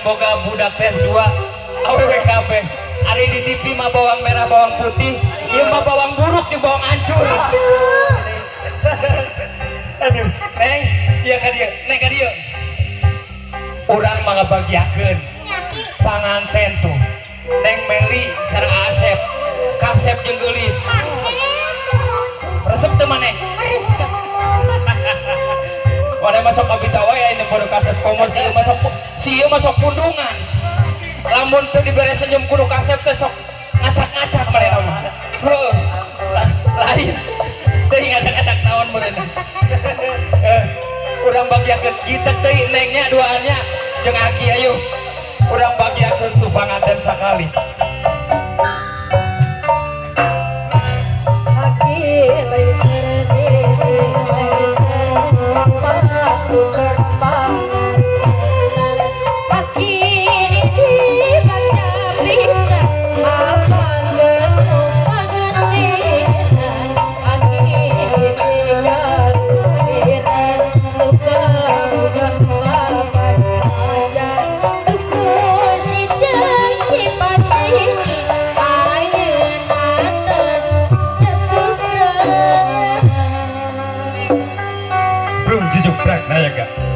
boga budak teh dua AWWKB hari di TV mah bawang merah bawang putih, ieu mah bawang buruk jeung bawang hancur. Aduh, Neng, ieu ka dieu, Neng ka dieu. Urang mah ngabagiakeun panganten tuh. Neng Meli sareng Asep, Kasep jeung Geulis. Resep teu maneh? Resep. Pada masuk abita wae ini bodo Kasep komo si ieu masuk pundungan. Lamun teu dibere senyum kudu Kasep teh sok ngacak-ngacak manehna mah. Heuh. Lain. Teuing ngacak-ngacak naon meureunna. Urang bagiakeun kitek deui nengnya duaannya jeung Aki ayo. Urang bagiakeun tuh panganten sakali. Aki leuser di leuser super pangan pagi ini baca bisa apa genu pengertian pagi ini garupiran suka bukan papan aja tuku si janji pasir ayeuna tos cetuk Belum jujuk prak nayaga.